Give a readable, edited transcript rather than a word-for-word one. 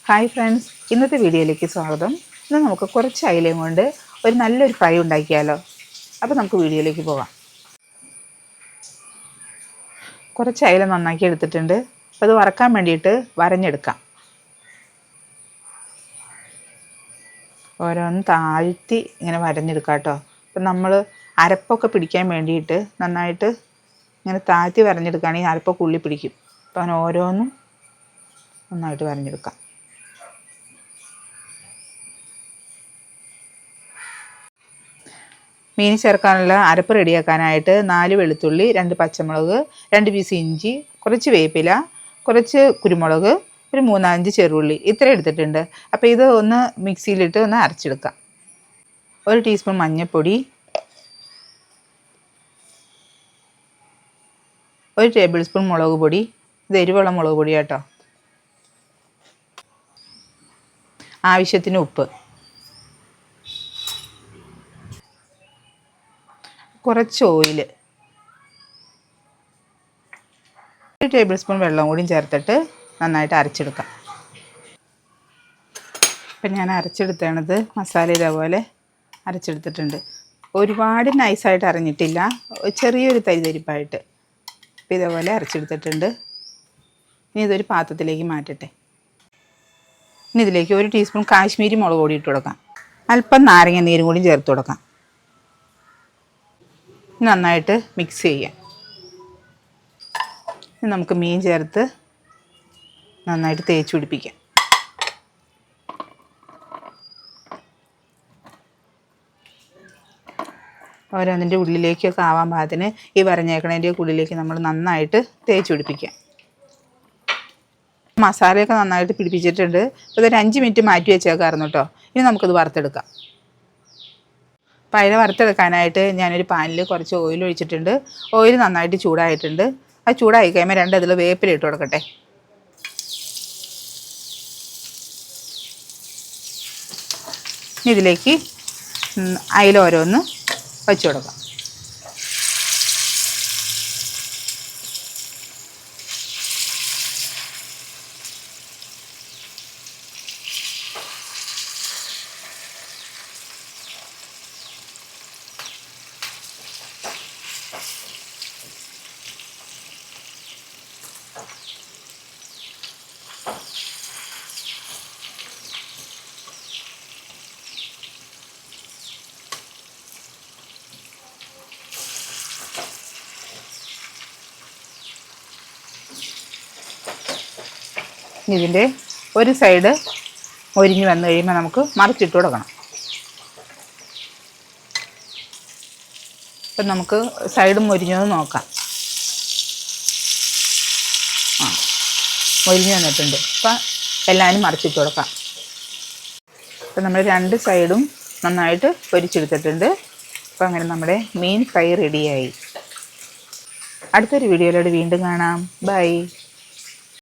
Hi friends, ഇന്നത്തെ വീഡിയോയിലേക്ക് സ്വാഗതം. ഇന്ന് നമുക്ക് കുറച്ച് അയിലയും കൊണ്ട് ഒരു നല്ലൊരു ഫ്രൈ ഉണ്ടാക്കിയാലോ. അപ്പോൾ നമുക്ക് വീഡിയോയിലേക്ക് പോകാം. കുറച്ച് അയില നന്നാക്കി എടുത്തിട്ടുണ്ട്. അപ്പോൾ അത് വറക്കാൻ വേണ്ടിയിട്ട് വരഞ്ഞെടുക്കാം. ഓരോന്ന് താഴ്ത്തി ഇങ്ങനെ വരഞ്ഞെടുക്കാം കേട്ടോ. അപ്പം നമ്മൾ അരപ്പൊക്കെ പിടിക്കാൻ വേണ്ടിയിട്ട് നന്നായിട്ട് ഇങ്ങനെ താഴ്ത്തി വരഞ്ഞെടുക്കുകയാണെങ്കിൽ അരപ്പൊക്കെ ഉള്ളി പിടിക്കും. അപ്പോൾ അങ്ങനെ ഓരോന്നും നന്നായിട്ട് വരഞ്ഞെടുക്കാം. മീൻ ചേർക്കാനുള്ള അരപ്പ് റെഡിയാക്കാനായിട്ട് 4 വെളുത്തുള്ളി, 2 പച്ചമുളക്, 2 പീസ് ഇഞ്ചി, കുറച്ച് വേപ്പില, കുറച്ച് കുരുമുളക്, ഒരു 3-5 ചെറുള്ളി ഇത്ര എടുത്തിട്ടുണ്ട്. അപ്പോൾ ഇത് ഒന്ന് മിക്സിയിലിട്ട് ഒന്ന് അരച്ചെടുക്കാം. 1 ടീസ്പൂൺ മഞ്ഞൾപ്പൊടി, 1 ടേബിൾ സ്പൂൺ മുളക് പൊടി. ഇത് എരിവുള്ള മുളക് പൊടി കേട്ടോ. ആവശ്യത്തിന് ഉപ്പ്, കുറച്ച് ഓയിൽ, 1 ടേബിൾ സ്പൂൺ വെള്ളം കൂടി ചേർത്തിട്ട് നന്നായിട്ട് അരച്ചെടുക്കാം. ഇപ്പം ഞാൻ അരച്ചെടുത്തത് മസാല ഇതേപോലെ അരച്ചെടുത്തിട്ടുണ്ട്. ഒരുപാട് നൈസായിട്ട് അരഞ്ഞിട്ടില്ല, ചെറിയൊരു തരിതരിപ്പായിട്ട് ഇപ്പം ഇതേപോലെ അരച്ചെടുത്തിട്ടുണ്ട്. ഇനി ഇതൊരു പാത്രത്തിലേക്ക് മാറ്റട്ടെ. ഇനി ഇതിലേക്ക് 1 ടീസ്പൂൺ കാശ്മീരി മുളക് പൊടി ഇട്ട് കൊടുക്കാം. അല്പം നാരങ്ങ നീരും കൂടി ചേർത്ത് കൊടുക്കാം. നന്നായിട്ട് മിക്സ് ചെയ്യാം. നമുക്ക് മീൻ ചേർത്ത് നന്നായിട്ട് തേച്ച് പിടിപ്പിക്കാം. ഓരോന്നിൻ്റെ ഉള്ളിലേക്കൊക്കെ ആവാൻ പാകത്തിന് ഈ വരഞ്ഞേക്കണതിൻ്റെ ഉള്ളിലേക്ക് നമ്മൾ നന്നായിട്ട് തേച്ച് പിടിപ്പിക്കാം. മസാലയൊക്കെ നന്നായിട്ട് പിടിപ്പിച്ചിട്ടുണ്ട്. അപ്പോൾ ഒരു 5 മിനിറ്റ് മാറ്റി വെച്ചേക്കായിരുന്നു കേട്ടോ. ഇനി നമുക്കത് വറുത്തെടുക്കാം. അപ്പോൾ അതിനെ വറുത്തെടുക്കാനായിട്ട് ഞാനൊരു പാനിൽ കുറച്ച് ഓയിൽ ഒഴിച്ചിട്ടുണ്ട്. ഓയിൽ നന്നായിട്ട് ചൂടായിട്ടുണ്ട്. അത് ചൂടായി കഴിയുമ്പോൾ 2 അതിൽ വേപ്പില ഇട്ട് കൊടുക്കട്ടെ. ഇതിലേക്ക് അയില ഓരോന്ന് വെച്ച് കൊടുക്കാം. ഇതിൻ്റെ ഒരു സൈഡ് മൊരിഞ്ഞ് വന്നു കഴിയുമ്പോൾ നമുക്ക് മറിച്ചിട്ട് കൊടുക്കണം. അപ്പം നമുക്ക് സൈഡ് മൊരിഞ്ഞത് നോക്കാം. മൊരിഞ്ഞ് വന്നിട്ടുണ്ട്. അപ്പം എല്ലാവരും മറിച്ചിട്ട് കൊടുക്കാം. അപ്പം നമ്മൾ 2 സൈഡും നന്നായിട്ട് പൊരിച്ചെടുത്തിട്ടുണ്ട്. അപ്പം അങ്ങനെ നമ്മുടെ മീൻ ഫ്രൈ റെഡിയായി. അടുത്തൊരു വീഡിയോയിലൂടെ വീണ്ടും കാണാം. ബൈ.